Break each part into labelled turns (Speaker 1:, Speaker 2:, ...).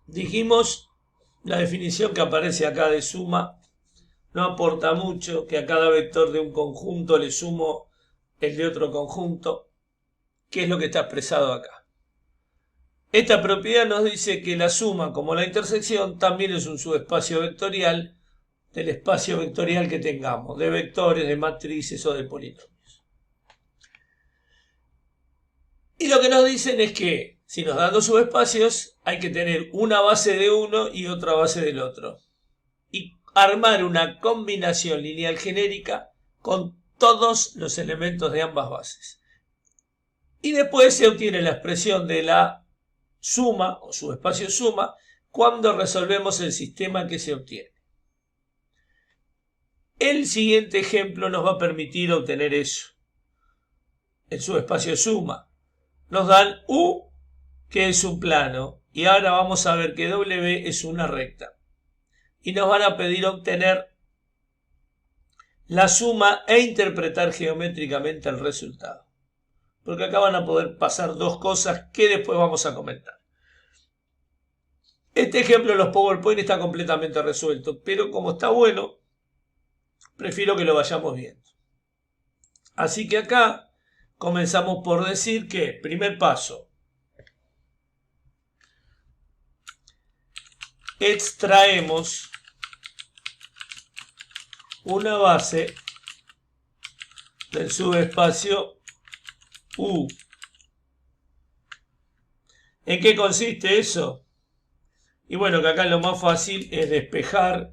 Speaker 1: Dijimos la definición que aparece acá de suma no aporta mucho, que a cada vector de un conjunto le sumo el de otro conjunto, que es lo que está expresado acá. Esta propiedad nos dice que la suma, como la intersección, también es un subespacio vectorial del espacio vectorial que tengamos, de vectores, de matrices o de polinomios. Y lo que nos dicen es que si nos dan dos subespacios, hay que tener una base de uno y otra base del otro. Y armar una combinación lineal genérica con todos los elementos de ambas bases. Y después se obtiene la expresión de la suma o subespacio suma cuando resolvemos el sistema que se obtiene. El siguiente ejemplo nos va a permitir obtener eso. El subespacio suma. Nos dan U, que es un plano, y ahora vamos a ver que W es una recta. Y nos van a pedir obtener la suma e interpretar geométricamente el resultado. Porque acá van a poder pasar dos cosas que después vamos a comentar. Este ejemplo en los PowerPoint está completamente resuelto, pero como está bueno, prefiero que lo vayamos viendo. Así que acá comenzamos por decir que, primer paso, extraemos una base del subespacio U. ¿En qué consiste eso? Y bueno, que acá lo más fácil es despejar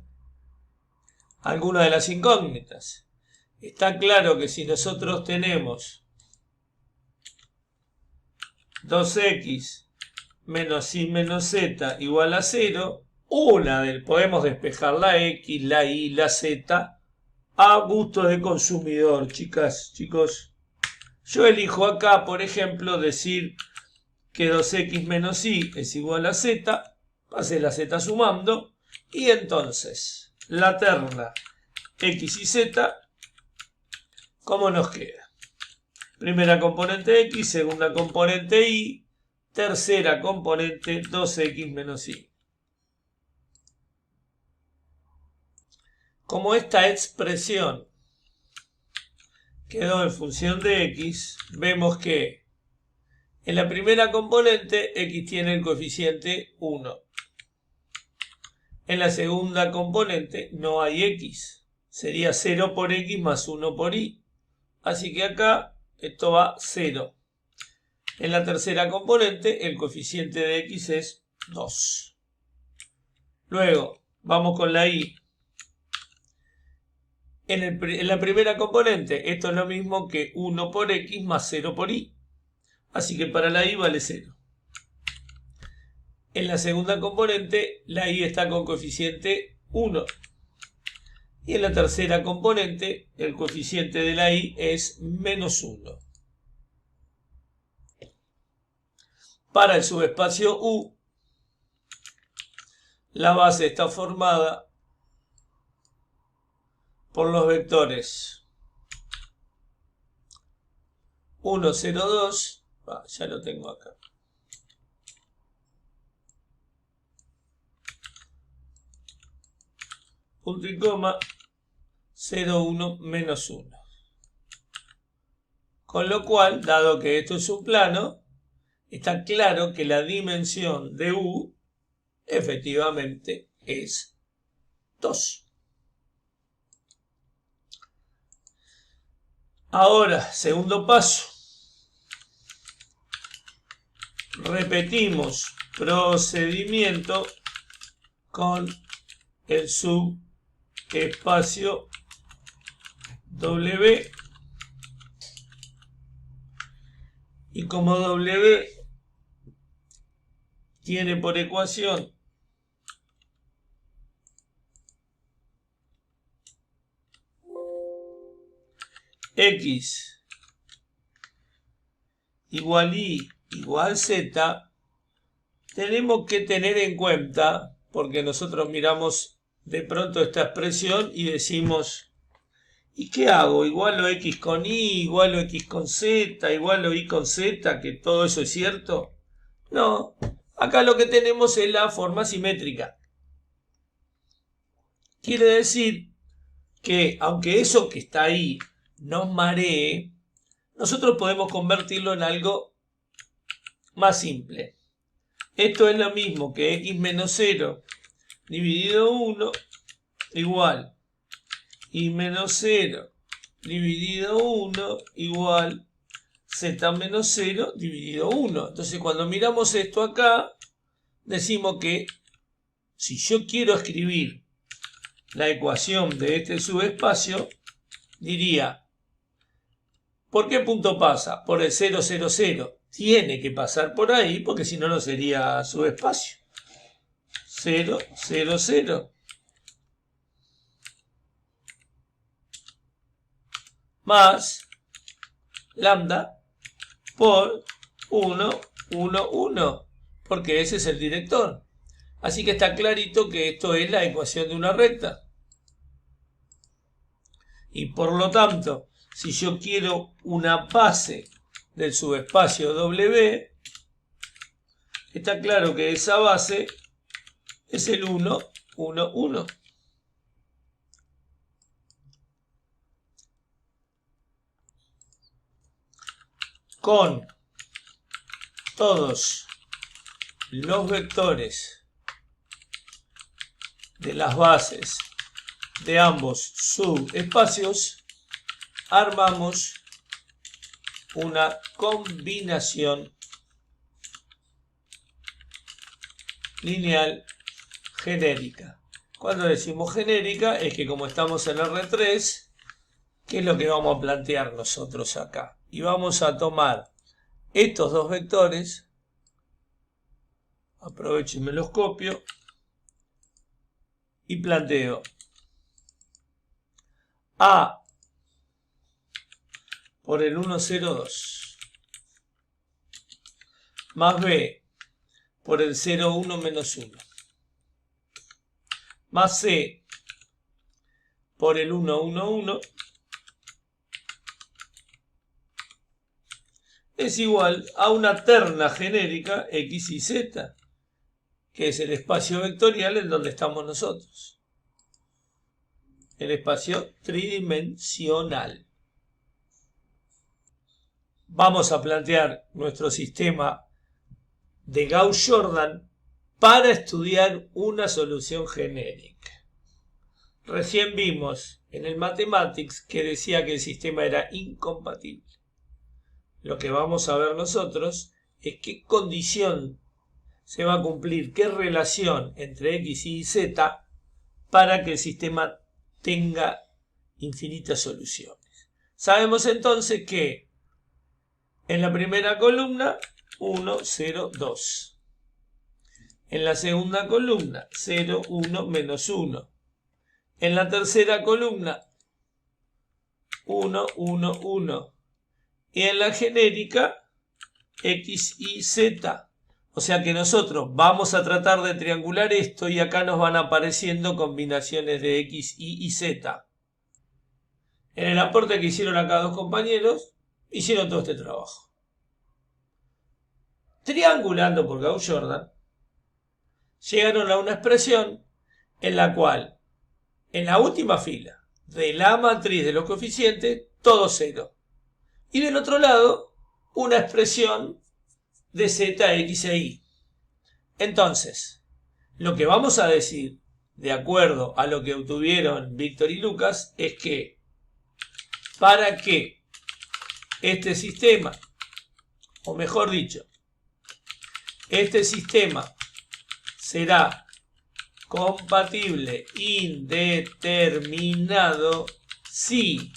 Speaker 1: alguna de las incógnitas. Está claro que si nosotros tenemos 2x menos y menos z igual a 0, podemos despejar la x, la y, la z a gusto de consumidor, chicas, chicos. Yo elijo acá, por ejemplo, decir que 2x menos y es igual a z, pasé la z sumando, y entonces la terna x y z, ¿cómo nos queda? Primera componente x, segunda componente y, tercera componente 2x menos y. Como esta expresión quedó en función de x, vemos que en la primera componente x tiene el coeficiente 1. En la segunda componente no hay x. Sería 0 por x más 1 por y. Así que acá esto va 0. En la tercera componente el coeficiente de x es 2. Luego vamos con la y. En la primera componente esto es lo mismo que 1 por x más 0 por y. Así que para la y vale 0. En la segunda componente la y está con coeficiente 1. Y en la tercera componente el coeficiente de la y es menos 1. Para el subespacio U, la base está formada por los vectores 1, 0, 2. Ya lo tengo acá. Punto y coma, 0, 1, menos 1. Con lo cual, dado que esto es un plano, está claro que la dimensión de U efectivamente es 2. Ahora, segundo paso. Repetimos procedimiento con el subespacio W. Y como W tiene por ecuación x igual y igual z, tenemos que tener en cuenta, porque nosotros miramos de pronto esta expresión y decimos, ¿y qué hago? ¿Igualo x con y, igualo x con z, igualo y con z, que todo eso es cierto? No, Acá lo que tenemos es la forma simétrica. Quiere decir que aunque eso que está ahí nos maree, nosotros podemos convertirlo en algo más simple. Esto es lo mismo que x menos 0 dividido 1 igual y menos 0 dividido 1 igual z menos 0 dividido 1. Entonces cuando miramos esto acá, decimos que si yo quiero escribir la ecuación de este subespacio, diría, ¿por qué punto pasa? Por el 0, 0, 0. Tiene que pasar por ahí porque si no, no sería subespacio. 0, 0, 0. Más lambda por 1, 1, 1. Porque ese es el director. Así que está clarito que esto es la ecuación de una recta. Y por lo tanto, si yo quiero una base del subespacio W, está claro que esa base es el 1, 1, 1. Con todos los vectores de las bases de ambos subespacios, armamos una combinación lineal genérica. Cuando decimos genérica es que como estamos en R3, ¿qué es lo que vamos a plantear nosotros acá? Y vamos a tomar estos dos vectores, aprovecho y me los copio, y planteo A por el 1, 0, 2 más B por el 0, 1, menos 1 más C por el 1, 1, 1 es igual a una terna genérica X y Z, que es el espacio vectorial en donde estamos nosotros. El espacio tridimensional. Vamos a plantear nuestro sistema de Gauss-Jordan para estudiar una solución genérica. Recién vimos en el Mathematics que decía que el sistema era incompatible. Lo que vamos a ver nosotros es qué condición se va a cumplir, qué relación entre X y Z para que el sistema tenga infinitas soluciones. Sabemos entonces que en la primera columna 1, 0, 2. En la segunda columna 0, 1, menos 1. En la tercera columna 1, 1, 1. Y en la genérica X y Z. O sea que nosotros vamos a tratar de triangular esto y acá nos van apareciendo combinaciones de X, Y Z. En el aporte que hicieron acá dos compañeros, hicieron todo este trabajo. Triangulando por Gauss-Jordan, llegaron a una expresión en la cual, en la última fila de la matriz de los coeficientes, todo 0. Y del otro lado, una expresión de Z, X e Y. Entonces, lo que vamos a decir, de acuerdo a lo que obtuvieron Víctor y Lucas, es que para que este sistema, o mejor dicho, este sistema será compatible indeterminado si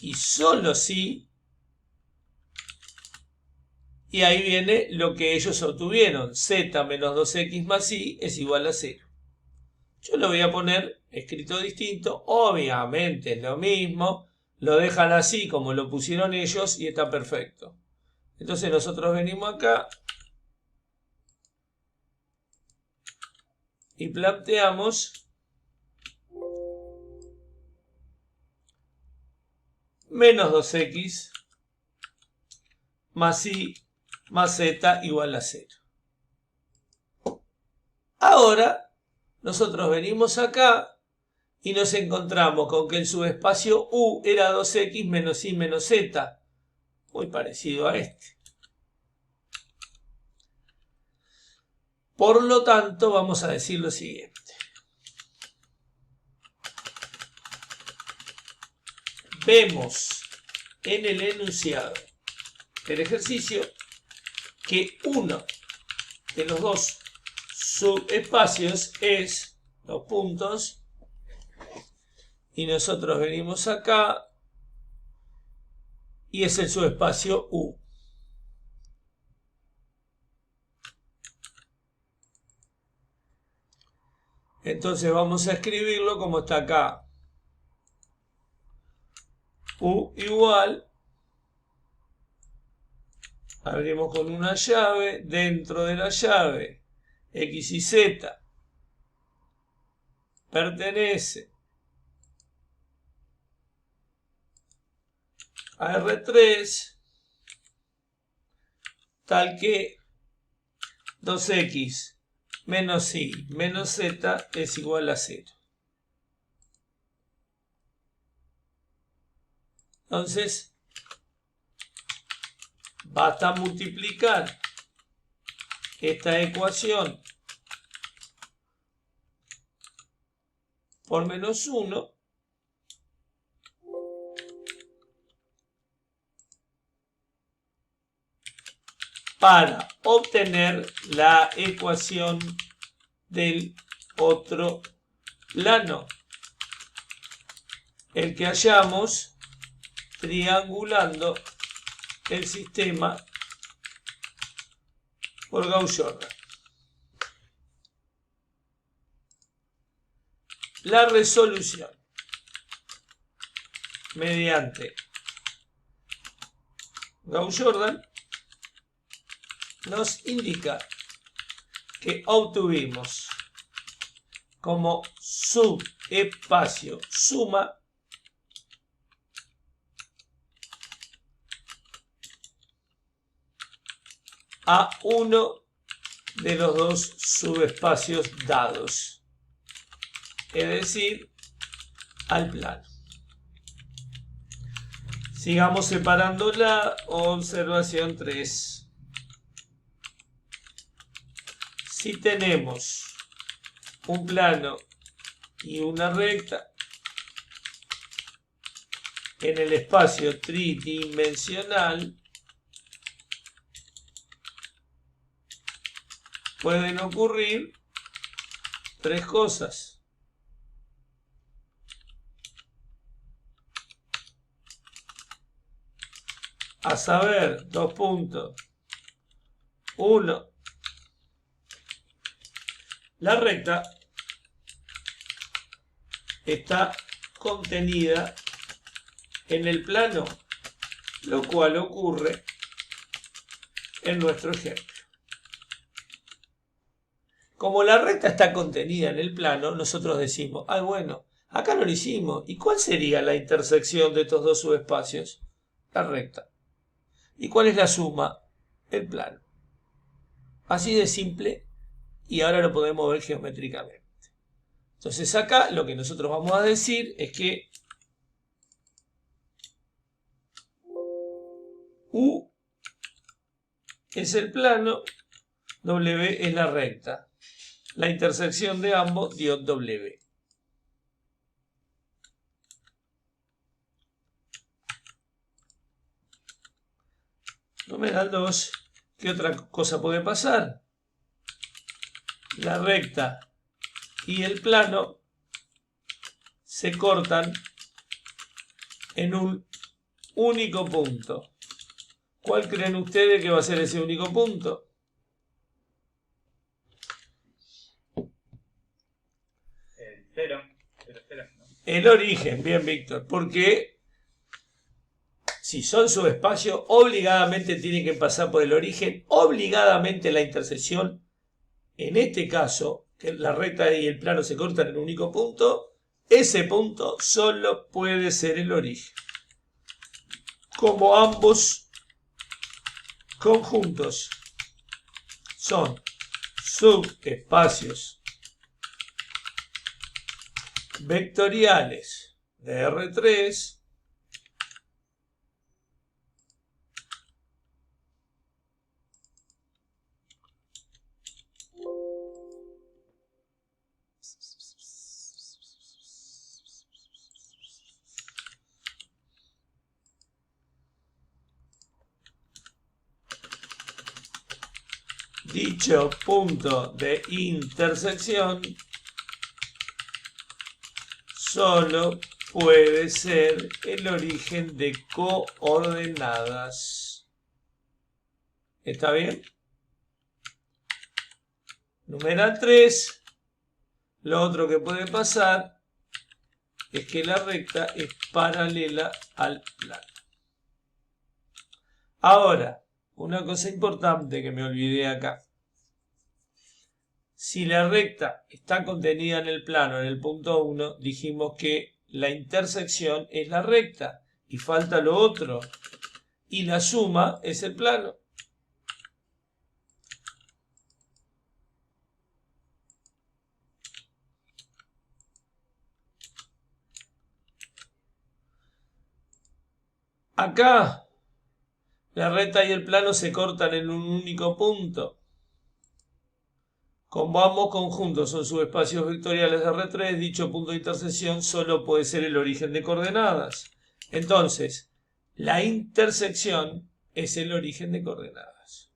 Speaker 1: y solo si, y ahí viene lo que ellos obtuvieron, z menos 2x más y es igual a 0. Yo lo voy a poner escrito distinto, obviamente es lo mismo, lo dejan así como lo pusieron ellos y está perfecto. Entonces nosotros venimos acá y planteamos menos 2x más y más z igual a 0. ahora nosotros venimos acá y nos encontramos con que el subespacio U era 2x menos y menos z. Muy parecido a este. Por lo tanto, vamos a decir lo siguiente. Vemos en el enunciado del ejercicio que uno de los dos subespacios es los puntos y nosotros venimos acá y es el subespacio U. Entonces vamos a escribirlo como está acá. U igual, abrimos con una llave, dentro de la llave X y Z pertenece a R3 tal que 2x menos y menos z es igual a 0. Entonces, basta multiplicar esta ecuación por menos 1 para obtener la ecuación del otro plano, el que hallamos triangulando el sistema por Gauss-Jordan. La resolución mediante Gauss-Jordan nos indica que obtuvimos como subespacio suma a uno de los dos subespacios dados, es decir, al plano. Sigamos separando la observación 3. Si tenemos un plano y una recta en el espacio tridimensional, pueden ocurrir tres cosas. A saber, 2 puntos. 1. La recta está contenida en el plano, lo cual ocurre en nuestro ejemplo. Como la recta está contenida en el plano, nosotros decimos, bueno, acá no lo hicimos. ¿Y cuál sería la intersección de estos dos subespacios? La recta. ¿Y cuál es la suma? El plano. Así de simple, y ahora lo podemos ver geométricamente. Entonces acá lo que nosotros vamos a decir es que U es el plano, W es la recta. La intersección de ambos dio W. Numeral 2. ¿Qué otra cosa puede pasar? La recta y el plano se cortan en un único punto. ¿Cuál creen ustedes que va a ser ese único punto?
Speaker 2: El 0, ¿no?
Speaker 1: El origen, bien, Víctor, porque si son subespacios, obligadamente tienen que pasar por el origen, obligadamente la intersección. En este caso, que la recta y el plano se cortan en un único punto, ese punto solo puede ser el origen. Como ambos conjuntos son subespacios vectoriales de R3 dicho punto de intersección solo puede ser el origen de coordenadas. ¿Está bien? Numeral 3. Lo otro que puede pasar es que la recta es paralela al plano. Ahora, una cosa importante que me olvidé acá. Si la recta está contenida en el plano, en el punto 1, dijimos que la intersección es la recta y falta lo otro. Y la suma es el plano. Acá la recta y el plano se cortan en un único punto. Como ambos conjuntos son subespacios vectoriales de R3, dicho punto de intersección solo puede ser el origen de coordenadas. Entonces, la intersección es el origen de coordenadas.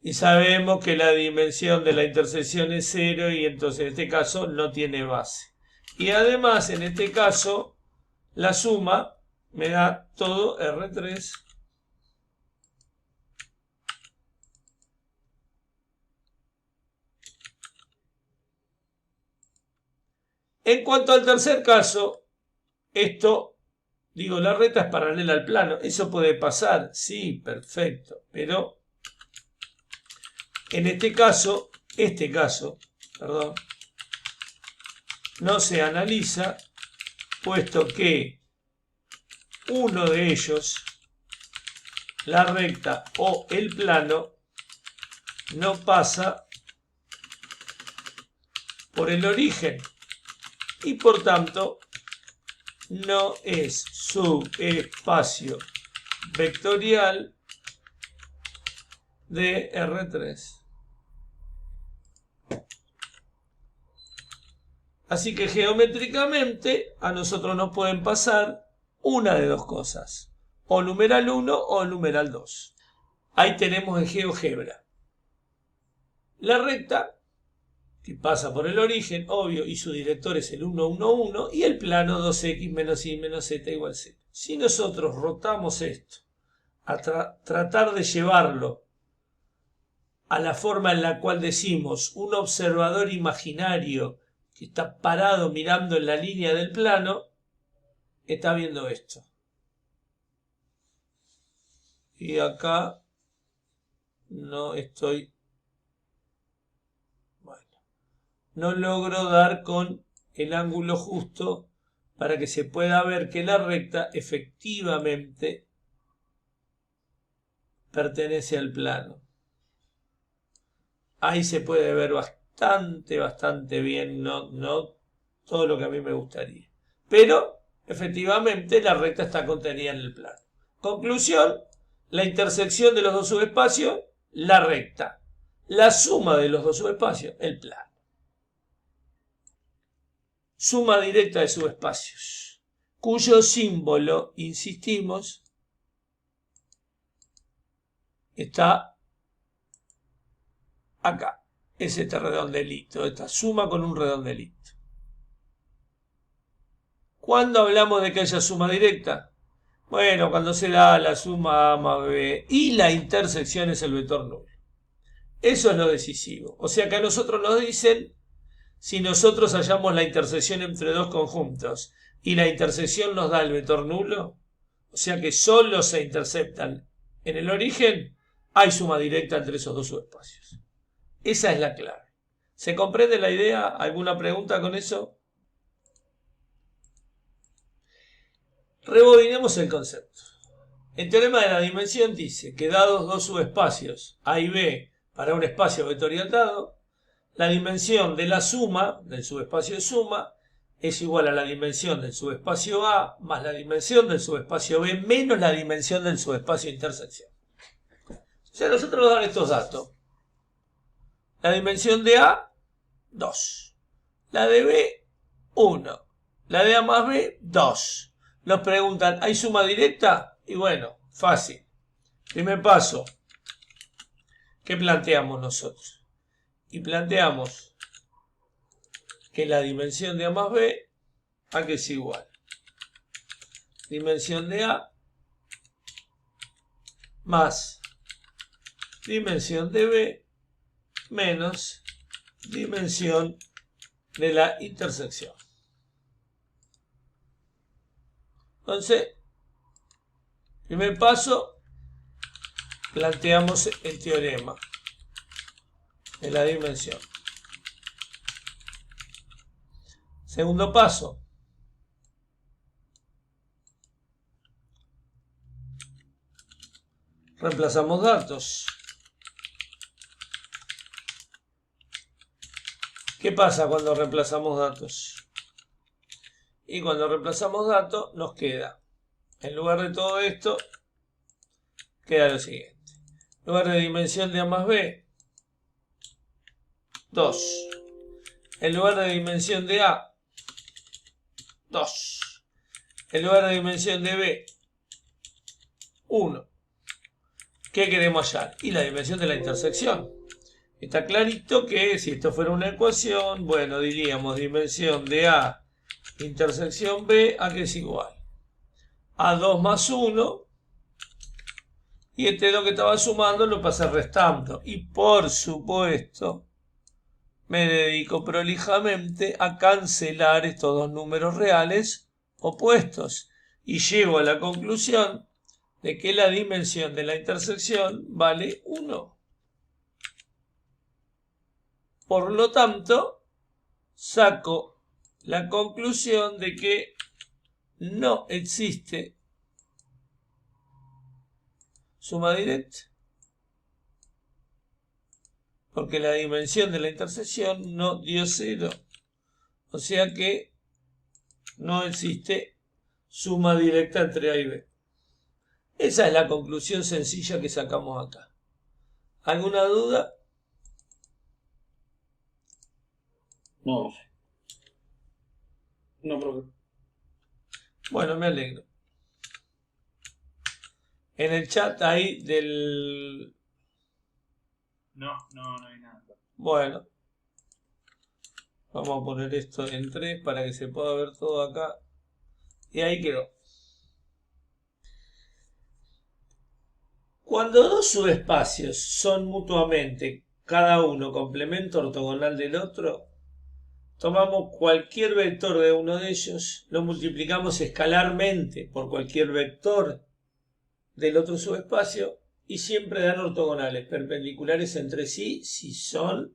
Speaker 1: Y sabemos que la dimensión de la intersección es 0 y entonces en este caso no tiene base. Y además en este caso la suma me da todo R3. En cuanto al tercer caso, la recta es paralela al plano. ¿Eso puede pasar? Sí, perfecto. Pero en este caso, no se analiza, puesto que uno de ellos, la recta o el plano, no pasa por el origen y por tanto no es subespacio vectorial de R3. Así que geométricamente a nosotros nos pueden pasar una de dos cosas, o numeral 1 o numeral 2. Ahí tenemos en GeoGebra la recta que pasa por el origen, obvio, y su director es el 1, 1, 1, y el plano 2x menos y menos z igual 0. Si nosotros rotamos esto a tratar de llevarlo a la forma en la cual decimos un observador imaginario que está parado mirando en la línea del plano, está viendo esto. Y acá no estoy... Bueno, no logro dar con el ángulo justo para que se pueda ver que la recta efectivamente pertenece al plano. Ahí se puede ver bastante bien, no todo lo que a mí me gustaría. Pero, efectivamente, la recta está contenida en el plano. Conclusión, la intersección de los dos subespacios, la recta. La suma de los dos subespacios, el plano. Suma directa de subespacios, cuyo símbolo, insistimos, está acá. Es este redondelito, esta suma con un redondelito. ¿Cuándo hablamos de que haya suma directa? Bueno, cuando se da la suma A más B y la intersección es el vector nulo. Eso es lo decisivo. O sea que a nosotros nos dicen, si nosotros hallamos la intersección entre dos conjuntos y la intersección nos da el vector nulo, o sea que solo se interceptan en el origen, hay suma directa entre esos dos subespacios. Esa es la clave. ¿Se comprende la idea? ¿Alguna pregunta con eso? Rebobinemos el concepto. El teorema de la dimensión dice que dados dos subespacios A y B para un espacio vectorial dado, la dimensión de la suma del subespacio de suma es igual a la dimensión del subespacio A más la dimensión del subespacio B menos la dimensión del subespacio de intersección. O sea, nosotros nos dan estos datos. La dimensión de A, 2. La de B, 1. La de A más B, 2. Nos preguntan, ¿hay suma directa? Y bueno, fácil. Primer paso. ¿Qué planteamos nosotros? Y planteamos que la dimensión de A más B, ¿a qué es igual? Dimensión de A más dimensión de B menos dimensión de la intersección. Entonces, primer paso, planteamos el teorema de la dimensión. Segundo paso, reemplazamos datos. ¿Qué pasa cuando reemplazamos datos? Y cuando reemplazamos datos nos queda, en lugar de todo esto, queda lo siguiente. En lugar de dimensión de A más B, 2. En lugar de dimensión de A, 2. En lugar de dimensión de B, 1. ¿Qué queremos hallar? Y la dimensión de la intersección. Está clarito que si esto fuera una ecuación, bueno, diríamos dimensión de A intersección B, ¿a qué es igual? A 2 más 1. Y este 2 que estaba sumando lo pasé restando. Y por supuesto, me dedico prolijamente a cancelar estos dos números reales opuestos. Y llego a la conclusión de que la dimensión de la intersección vale 1. Por lo tanto, saco la conclusión de que no existe suma directa, porque la dimensión de la intersección no dio 0. O sea que no existe suma directa entre A y B. Esa es la conclusión sencilla que sacamos acá. ¿Alguna duda?
Speaker 3: No. No, profe.
Speaker 1: Bueno, me alegro. En el chat ahí del...
Speaker 2: No hay nada.
Speaker 1: Bueno. Vamos a poner esto en 3 para que se pueda ver todo acá. Y ahí quedó. Cuando dos subespacios son mutuamente cada uno complemento ortogonal del otro, tomamos cualquier vector de uno de ellos, lo multiplicamos escalarmente por cualquier vector del otro subespacio y siempre dan ortogonales, perpendiculares entre sí si son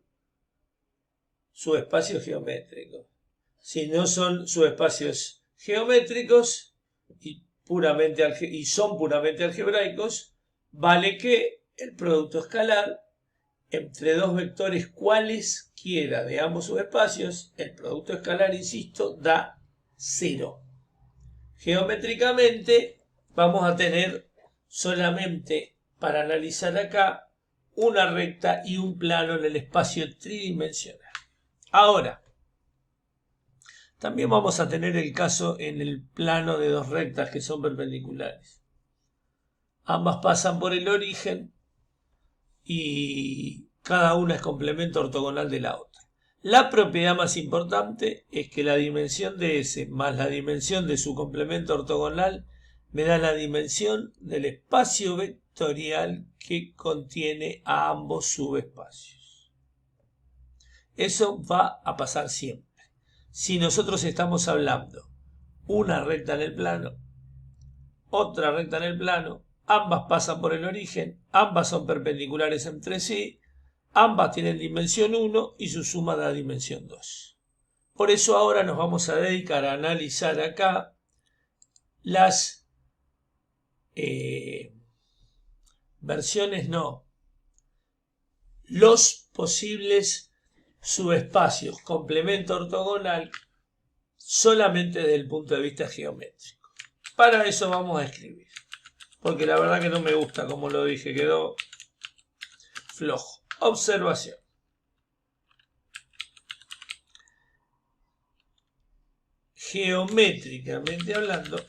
Speaker 1: subespacios geométricos. Si no son subespacios geométricos y son puramente algebraicos, vale que el producto escalar entre dos vectores cualesquiera de ambos subespacios, el producto escalar, insisto, da 0. Geométricamente vamos a tener solamente, para analizar acá, una recta y un plano en el espacio tridimensional. Ahora, también vamos a tener el caso en el plano de dos rectas que son perpendiculares. Ambas pasan por el origen y cada una es complemento ortogonal de la otra. La propiedad más importante es que la dimensión de S más la dimensión de su complemento ortogonal me da la dimensión del espacio vectorial que contiene a ambos subespacios. Eso va a pasar siempre. Si nosotros estamos hablando una recta en el plano, otra recta en el plano, ambas pasan por el origen, ambas son perpendiculares entre sí, ambas tienen dimensión 1 y su suma da dimensión 2. Por eso ahora nos vamos a dedicar a analizar acá las versiones no, los posibles subespacios complemento ortogonal solamente desde el punto de vista geométrico. Para eso vamos a escribir, porque la verdad que no me gusta como lo dije, quedó flojo. Observación. Geométricamente hablando,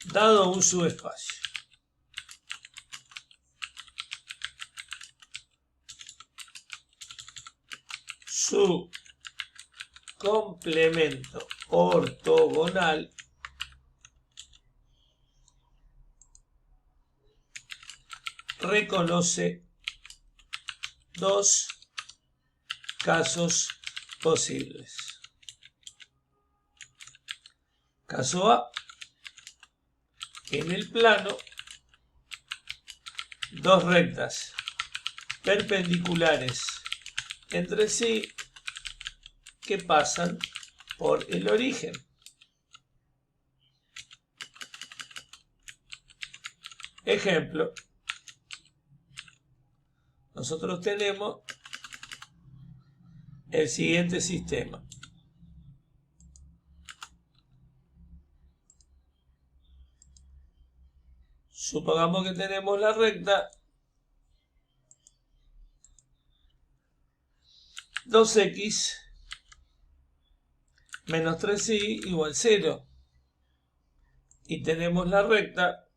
Speaker 1: dado un subespacio, su complemento ortogonal reconoce dos casos posibles. Caso A: en el plano, dos rectas perpendiculares entre sí que pasan por el origen. Ejemplo, nosotros tenemos el siguiente sistema. Supongamos que tenemos la recta 2x menos 3y igual 0. Y tenemos la recta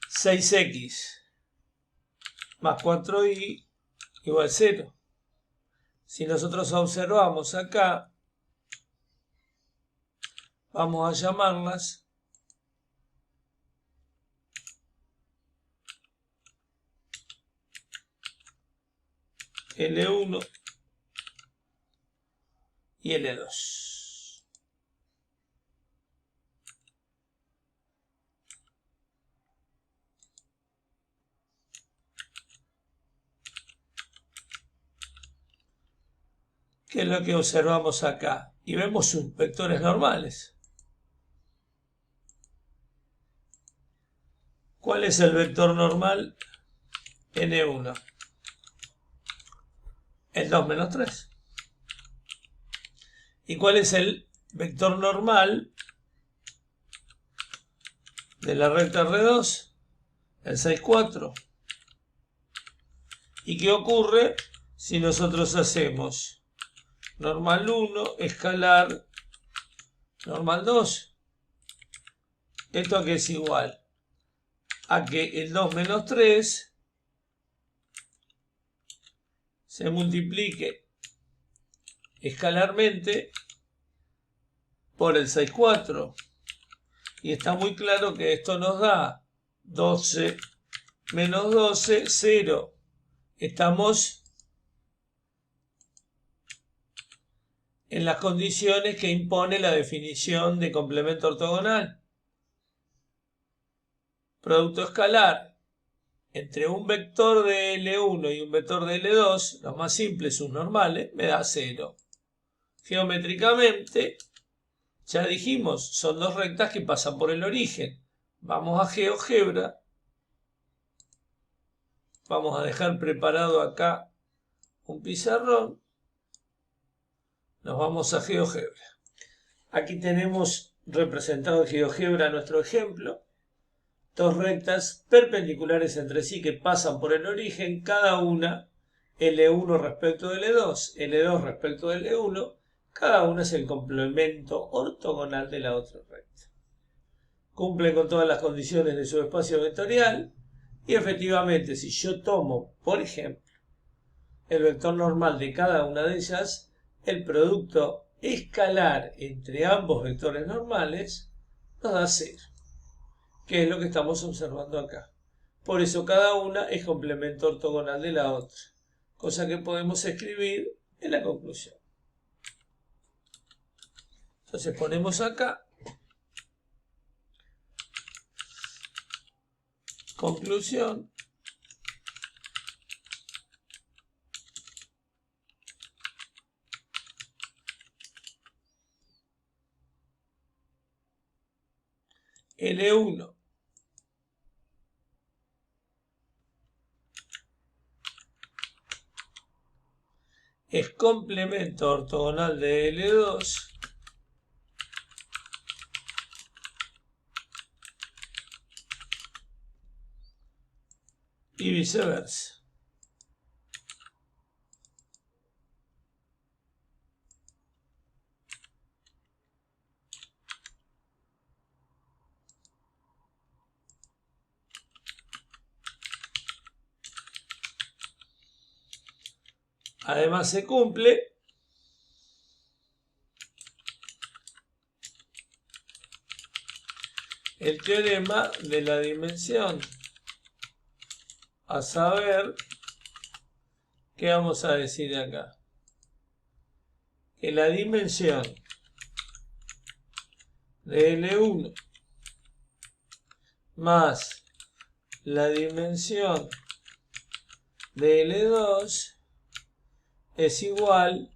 Speaker 1: 6x más 4y igual 0. Si nosotros observamos acá, vamos a llamarlas L1 y L2. ¿Qué es lo que observamos acá? Y vemos sus vectores normales. ¿Cuál es el vector normal? N1. El 2 menos 3. ¿Y cuál es el vector normal de la recta R2? El 6, 4. ¿Y qué ocurre si nosotros hacemos normal 1, escalar normal 2? ¿Esto a qué es igual? A que el 2 menos 3 se multiplique escalarmente por el 6, 4. Y está muy claro que esto nos da 12 menos 12, 0. Estamos en las condiciones que impone la definición de complemento ortogonal. Producto escalar entre un vector de L1 y un vector de L2, los más simples, sus normales, me da 0. Geométricamente, ya dijimos, son dos rectas que pasan por el origen. Vamos a GeoGebra. Vamos a dejar preparado acá un pizarrón. Nos vamos a GeoGebra. Aquí tenemos representado en GeoGebra nuestro ejemplo. Dos rectas perpendiculares entre sí que pasan por el origen, cada una L1 respecto de L2, L2 respecto de L1, cada una es el complemento ortogonal de la otra recta. Cumple con todas las condiciones de su espacio vectorial y efectivamente si yo tomo, por ejemplo, el vector normal de cada una de ellas, el producto escalar entre ambos vectores normales nos da 0. Que es lo que estamos observando acá. Por eso cada una es complemento ortogonal de la otra, cosa que podemos escribir en la conclusión. Entonces ponemos acá conclusión L1 es complemento ortogonal de L2 y viceversa. Además se cumple el teorema de la dimensión, a saber, ¿qué vamos a decir acá? Que la dimensión de L1 más la dimensión de L2 es igual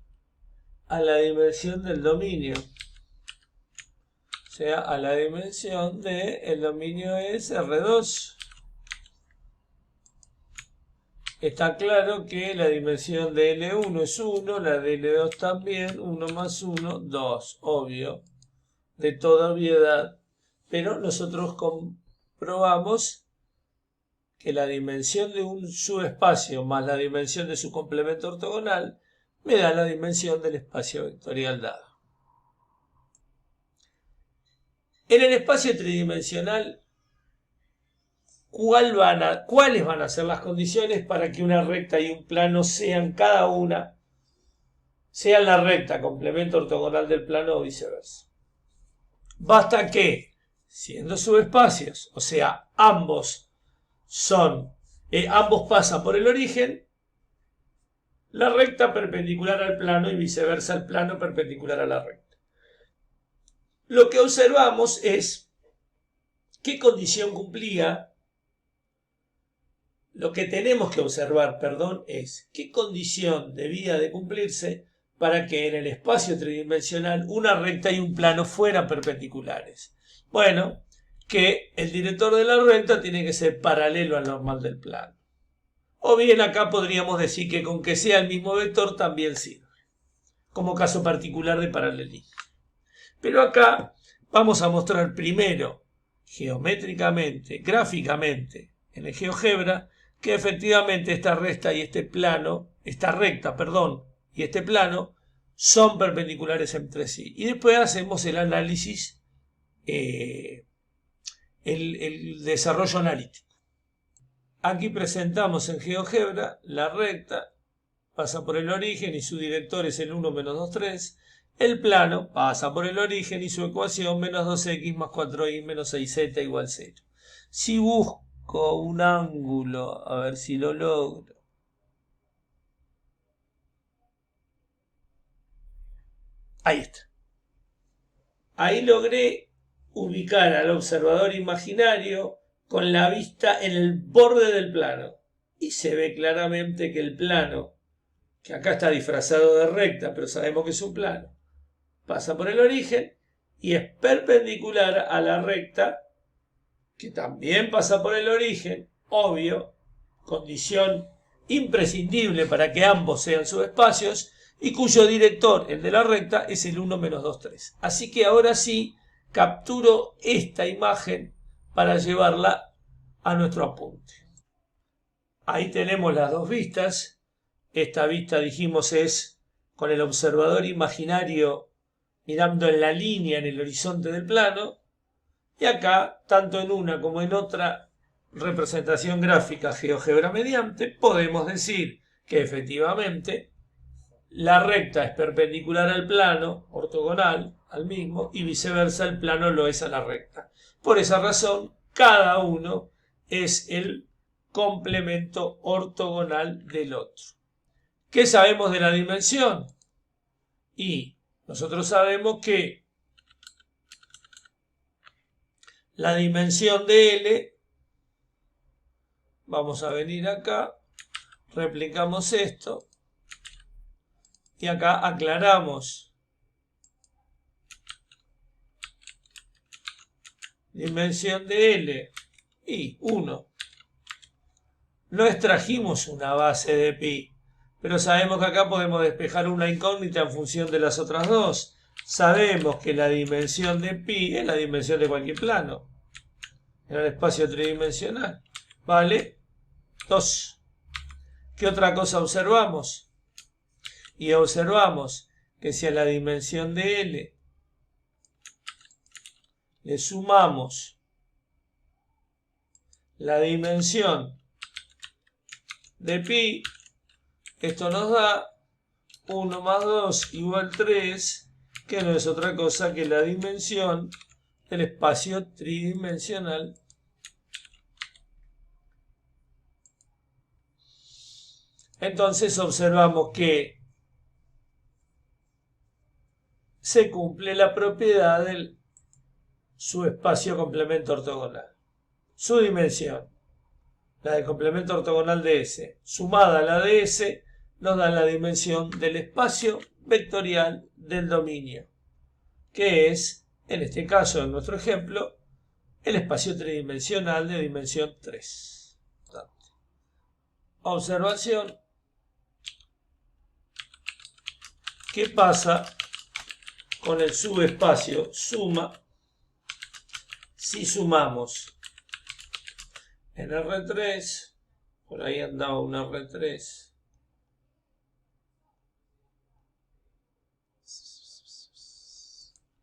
Speaker 1: a la dimensión del dominio, o sea, a la dimensión del dominio es R2. Está claro que la dimensión de L1 es 1, la de L2 también, 1 más 1, 2, obvio, de toda obviedad, pero nosotros comprobamos que la dimensión de un subespacio más la dimensión de su complemento ortogonal me da la dimensión del espacio vectorial dado. En el espacio tridimensional, ¿cuáles van a ser las condiciones para que una recta y un plano sean la recta complemento ortogonal del plano o viceversa? Basta que, siendo subespacios, o sea, ambos pasan por el origen, la recta perpendicular al plano y viceversa el plano perpendicular a la recta. Lo que observamos es qué condición cumplía. Lo que tenemos que observar, es qué condición debía de cumplirse para que en el espacio tridimensional una recta y un plano fueran perpendiculares. Bueno, que el director de la recta tiene que ser paralelo al normal del plano. O bien acá podríamos decir que con que sea el mismo vector también sirve, como caso particular de paralelismo. Pero acá vamos a mostrar primero, geométricamente, gráficamente, en el GeoGebra, que efectivamente esta recta y este plano son perpendiculares entre sí. Y después hacemos el análisis, el desarrollo analítico. Aquí presentamos en GeoGebra la recta, pasa por el origen y su director es el 1 menos 2, 3. El plano pasa por el origen y su ecuación menos 2x más 4y menos 6z igual 0. Si busco un ángulo, a ver si lo logro. Ahí está. Ahí logré ubicar al observador imaginario con la vista en el borde del plano. Y se ve claramente que el plano, que acá está disfrazado de recta, pero sabemos que es un plano, pasa por el origen y es perpendicular a la recta, que también pasa por el origen, obvio, condición imprescindible para que ambos sean subespacios, y cuyo director, el de la recta, es el 1 menos 2, 3. Así que ahora sí capturo esta imagen para llevarla a nuestro apunte. Ahí tenemos las dos vistas. Esta vista, dijimos, es con el observador imaginario mirando en la línea, en el horizonte del plano. Y acá, tanto en una como en otra representación gráfica GeoGebra mediante, podemos decir que efectivamente la recta es perpendicular al plano, ortogonal al mismo, y viceversa el plano lo es a la recta. Por esa razón, cada uno es el complemento ortogonal del otro. ¿Qué sabemos de la dimensión? Y nosotros sabemos que la dimensión de L, vamos a venir acá, replicamos esto, y acá aclaramos dimensión de L, y 1. No extrajimos una base de pi, pero sabemos que acá podemos despejar una incógnita en función de las otras dos. Sabemos que la dimensión de pi es la dimensión de cualquier plano en el espacio tridimensional. ¿Vale? 2. ¿Qué otra cosa observamos? Y observamos que si a la dimensión de L le sumamos la dimensión de pi, esto nos da 1 más 2 igual 3, que no es otra cosa que la dimensión del espacio tridimensional. Entonces observamos que se cumple la propiedad del subespacio complemento ortogonal. Su dimensión, la del complemento ortogonal de S, sumada a la de S, nos da la dimensión del espacio vectorial del dominio, que es, en este caso, en nuestro ejemplo, el espacio tridimensional de dimensión 3. Observación. ¿Qué pasa con el subespacio suma si sumamos en R3? Por ahí andaba un R3.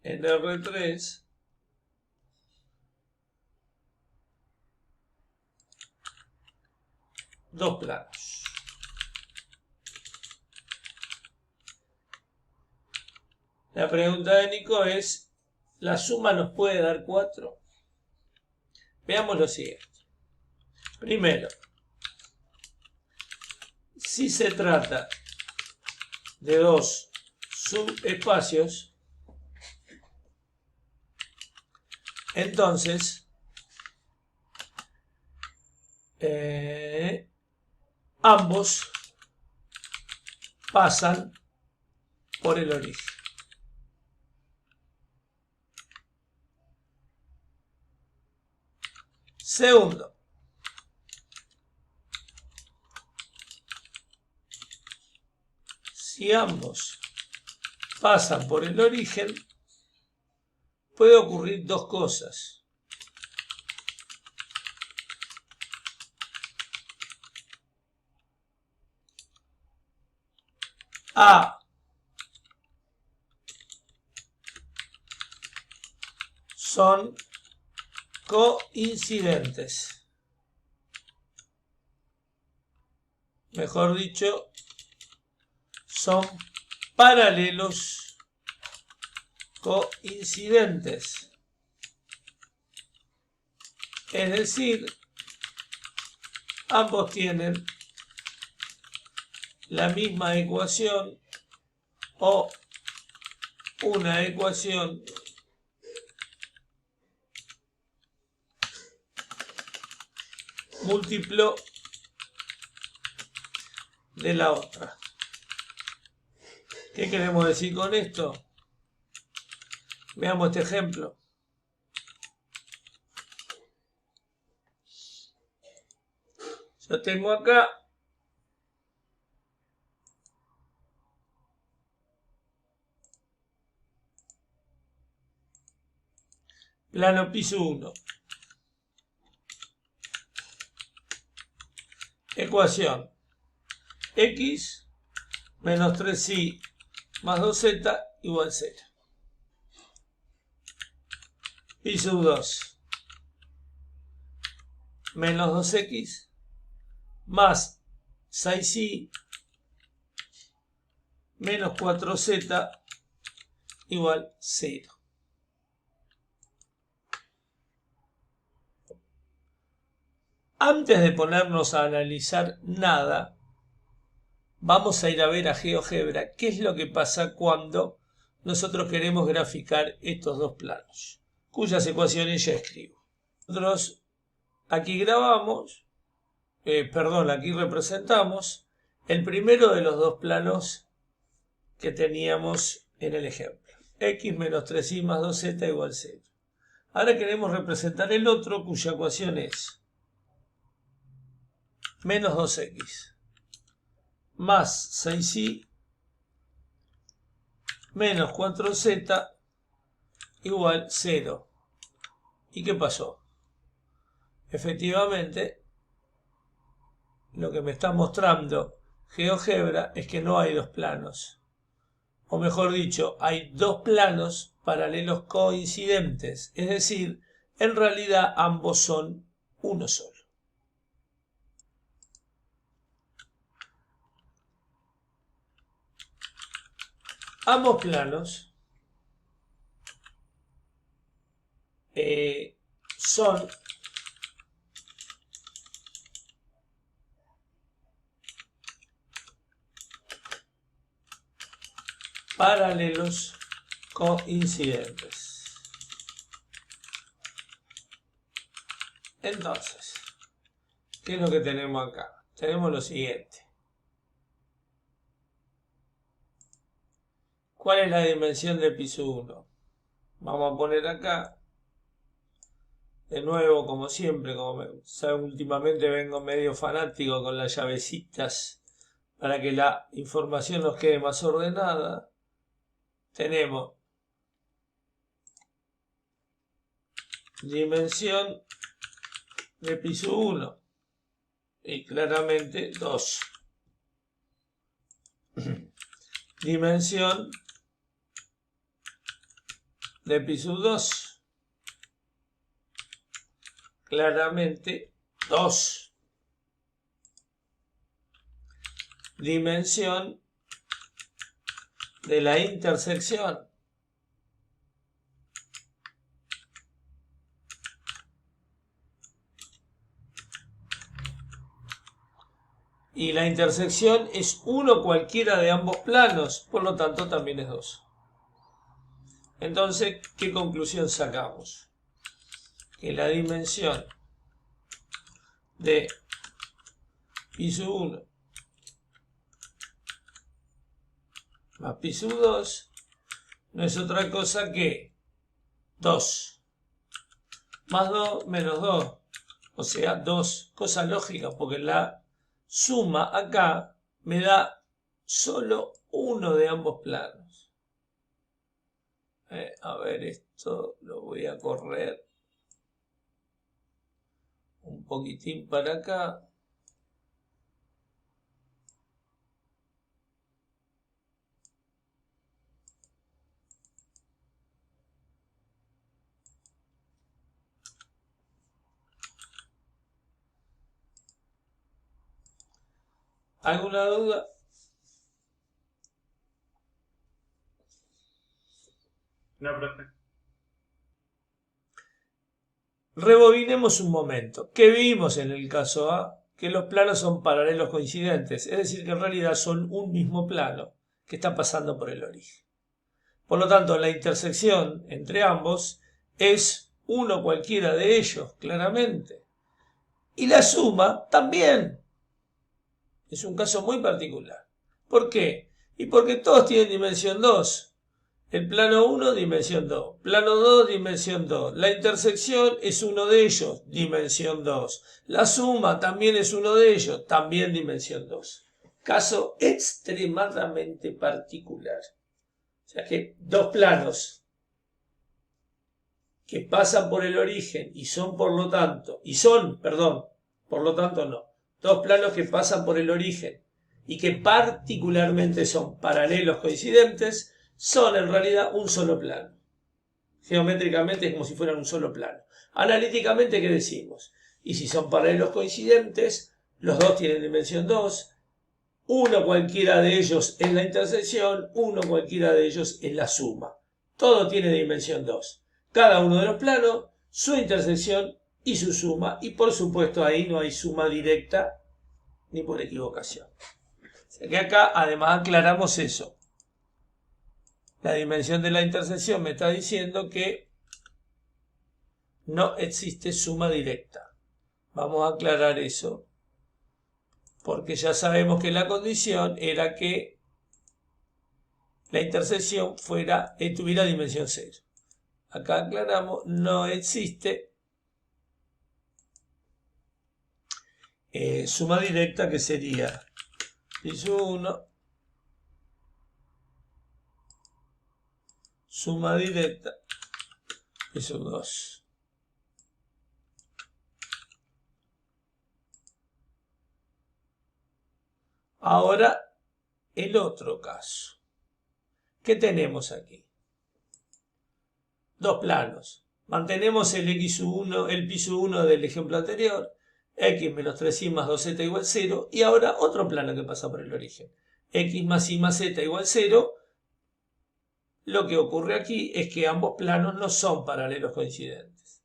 Speaker 1: En R3 dos planos. La pregunta de Nico es, ¿la suma nos puede dar 4? Veamos lo siguiente. Primero, si se trata de dos subespacios, entonces ambos pasan por el origen. Segundo, si ambos pasan por el origen, puede ocurrir dos cosas. A, son coincidentes. Mejor dicho, son paralelos coincidentes. Es decir, ambos tienen la misma ecuación o una ecuación múltiplo de la otra. ¿Qué queremos decir con esto? Veamos este ejemplo. Yo tengo acá plano piso 1. Ecuación x menos 3y más 2z igual 0. Piso 2 menos 2x más 6y menos 4z igual 0. Antes de ponernos a analizar nada, vamos a ir a ver a GeoGebra qué es lo que pasa cuando nosotros queremos graficar estos dos planos, cuyas ecuaciones ya escribo. Nosotros aquí grabamos, aquí representamos el primero de los dos planos que teníamos en el ejemplo. X menos 3y más 2z igual 0. Ahora queremos representar el otro, cuya ecuación es menos 2x más 6y menos 4z igual 0. ¿Y qué pasó? Efectivamente, lo que me está mostrando GeoGebra es que no hay dos planos. O mejor dicho, hay dos planos paralelos coincidentes. Es decir, en realidad ambos son uno solo. Ambos planos son paralelos coincidentes. Entonces, ¿qué es lo que tenemos acá? Tenemos lo siguiente. ¿Cuál es la dimensión de piso 1? Vamos a poner acá, de nuevo, como siempre, últimamente vengo medio fanático con las llavecitas para que la información nos quede más ordenada. Tenemos dimensión de piso 1 y claramente 2. Dimensión de piso 2, claramente 2. Dimensión de la intersección, y la intersección es uno cualquiera de ambos planos, por lo tanto también es 2. Entonces, ¿qué conclusión sacamos? Que la dimensión de piso 1 más piso 2 no es otra cosa que 2 más 2 menos 2, o sea 2, cosa lógica, porque la suma acá me da solo uno de ambos planos. A ver, esto lo voy a correr un poquitín para acá. ¿Alguna duda?
Speaker 2: No, profe.
Speaker 1: Rebobinemos un momento. ¿Qué vimos en el caso A? Que los planos son paralelos coincidentes, es decir, que en realidad son un mismo plano que está pasando por el origen. Por lo tanto, la intersección entre ambos es uno cualquiera de ellos, claramente. Y la suma también. Es un caso muy particular. ¿Por qué? Y porque todos tienen dimensión 2. El plano 1, dimensión 2. Plano 2, dimensión 2. La intersección es uno de ellos, dimensión 2. La suma también es uno de ellos, también dimensión 2. Caso extremadamente particular. O sea que dos planos que pasan por el origen y son por lo tanto, por lo tanto no. Dos planos que pasan por el origen y que particularmente son paralelos coincidentes, son en realidad un solo plano. Geométricamente es como si fueran un solo plano. Analíticamente, ¿qué decimos? Y si son paralelos coincidentes, los dos tienen dimensión 2, uno cualquiera de ellos es la intersección, uno cualquiera de ellos es la suma. Todo tiene dimensión 2. Cada uno de los planos, su intersección y su suma, y por supuesto ahí no hay suma directa ni por equivocación. O sea que acá además aclaramos eso. La dimensión de la intersección me está diciendo que no existe suma directa. Vamos a aclarar eso, porque ya sabemos que la condición era que la intersección tuviera dimensión 0. acá aclaramos, no existe suma directa, que sería piso 1, suma directa, piso 2. Ahora, el otro caso. ¿Qué tenemos aquí? Dos planos. Mantenemos el x1, el piso 1 del ejemplo anterior, x menos 3y más 2z igual 0, y ahora otro plano que pasa por el origen. X más y más z igual 0. Lo que ocurre aquí es que ambos planos no son paralelos coincidentes.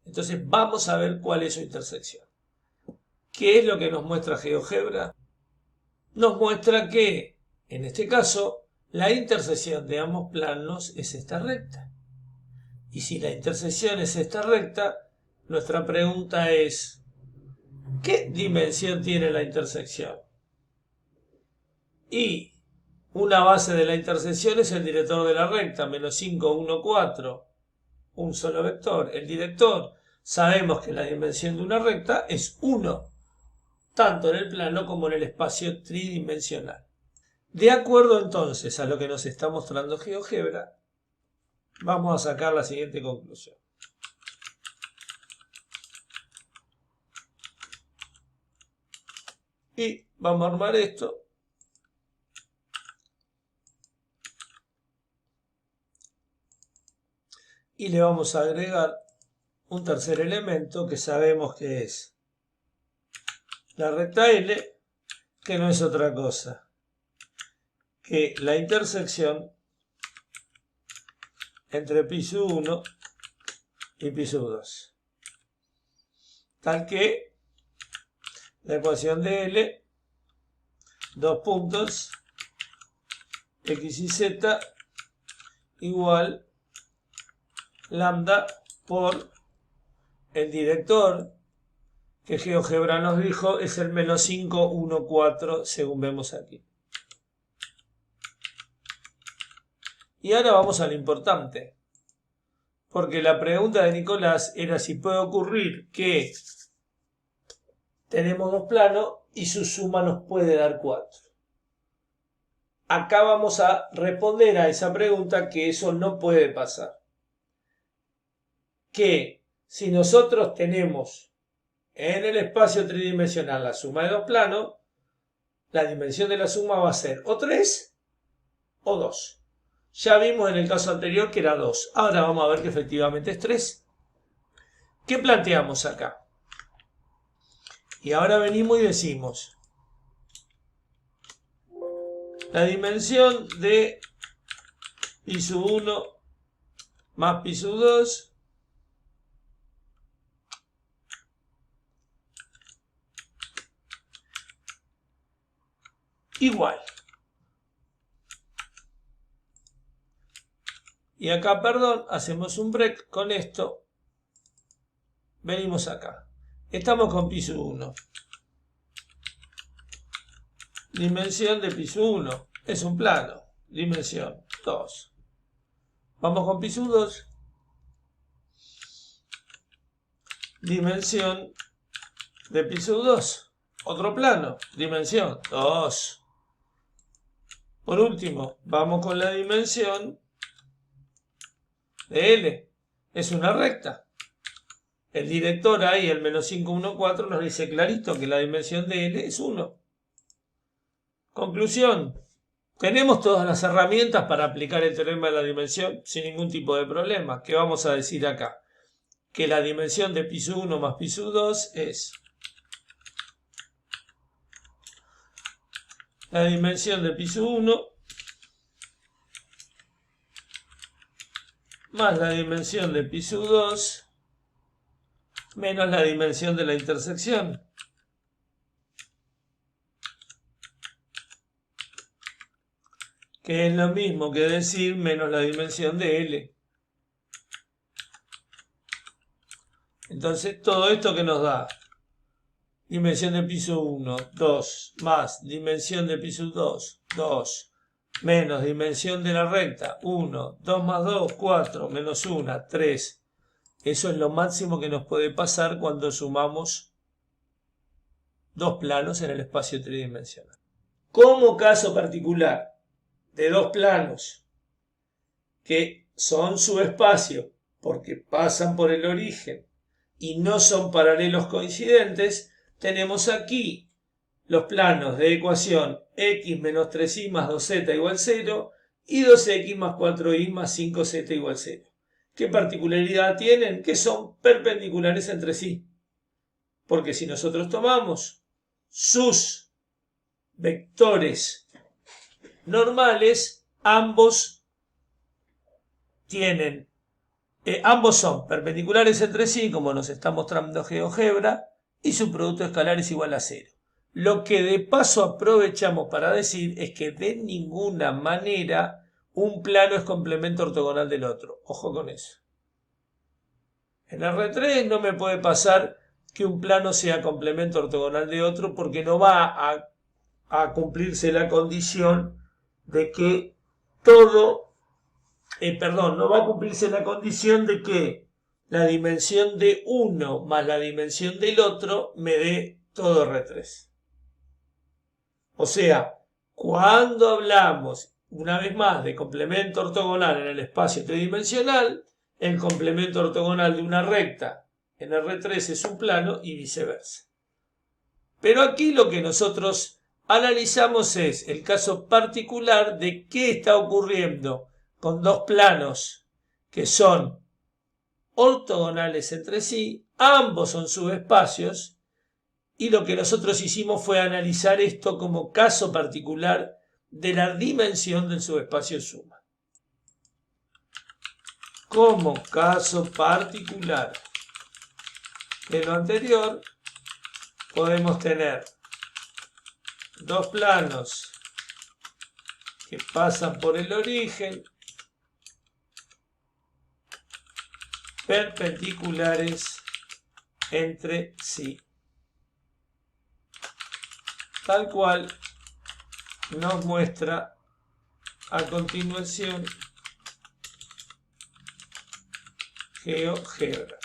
Speaker 1: Entonces vamos a ver cuál es su intersección. ¿Qué es lo que nos muestra GeoGebra? Nos muestra que, en este caso, la intersección de ambos planos es esta recta. Y si la intersección es esta recta, nuestra pregunta es, ¿qué dimensión tiene la intersección? Y una base de la intersección es el director de la recta, menos 5, 1, 4, un solo vector. El director, sabemos que la dimensión de una recta es 1, tanto en el plano como en el espacio tridimensional. De acuerdo entonces a lo que nos está mostrando GeoGebra, vamos a sacar la siguiente conclusión. Y vamos a armar esto. Y le vamos a agregar un tercer elemento que sabemos que es la recta L, que no es otra cosa que la intersección entre piso 1 y piso 2. Tal que la ecuación de L, dos puntos, x y z, igual lambda por el director, que GeoGebra nos dijo es el menos 5, 1, 4, según vemos aquí. Y ahora vamos a lo importante, porque la pregunta de Nicolás era si puede ocurrir que tenemos dos planos y su suma nos puede dar 4. Acá vamos a responder a esa pregunta que eso no puede pasar. Que si nosotros tenemos en el espacio tridimensional la suma de dos planos, la dimensión de la suma va a ser o 3 o 2. Ya vimos en el caso anterior que era 2. Ahora vamos a ver que efectivamente es 3. ¿Qué planteamos acá? Y ahora venimos y decimos, la dimensión de piso 1 más piso 2 igual. Y acá, perdón, hacemos un break con esto. Venimos acá. Estamos con piso 1. Dimensión de piso 1. Es un plano. Dimensión 2. Vamos con piso 2. Dimensión de piso 2. Otro plano. Dimensión 2. Por último, vamos con la dimensión de L. Es una recta. El director ahí, el menos 5, 1, 4, nos dice clarito que la dimensión de L es 1. Conclusión. Tenemos todas las herramientas para aplicar el teorema de la dimensión sin ningún tipo de problema. ¿Qué vamos a decir acá? Que la dimensión de piso 1 más piso 2 es la dimensión de piso 1 más la dimensión de piso 2 menos la dimensión de la intersección. Que es lo mismo que decir menos la dimensión de L. Entonces, todo esto que nos da dimensión de piso 1, 2, más dimensión de piso 2, 2, menos dimensión de la recta, 1, 2 más 2, 4, menos 1, 3. Eso es lo máximo que nos puede pasar cuando sumamos dos planos en el espacio tridimensional. Como caso particular de dos planos que son subespacio porque pasan por el origen y no son paralelos coincidentes, tenemos aquí los planos de ecuación x menos 3y más 2z igual 0 y 2x más 4y más 5z igual 0. ¿Qué particularidad tienen? Que son perpendiculares entre sí. Porque si nosotros tomamos sus vectores normales, ambos son perpendiculares entre sí, como nos está mostrando GeoGebra, y su producto escalar es igual a 0. Lo que de paso aprovechamos para decir es que de ninguna manera un plano es complemento ortogonal del otro. Ojo con eso. En R3 no me puede pasar que un plano sea complemento ortogonal de otro porque no va a cumplirse la condición de que no va a cumplirse la condición de que la dimensión de uno más la dimensión del otro me dé todo R3. O sea, cuando hablamos, una vez más, de complemento ortogonal en el espacio tridimensional, el complemento ortogonal de una recta en R3 es un plano y viceversa. Pero aquí lo que nosotros analizamos es el caso particular de qué está ocurriendo con dos planos que son ortogonales entre sí, ambos son subespacios, y lo que nosotros hicimos fue analizar esto como caso particular de la dimensión del subespacio suma. Como caso particular de lo anterior, podemos tener dos planos que pasan por el origen, perpendiculares entre sí, tal cual nos muestra a continuación GeoGebra.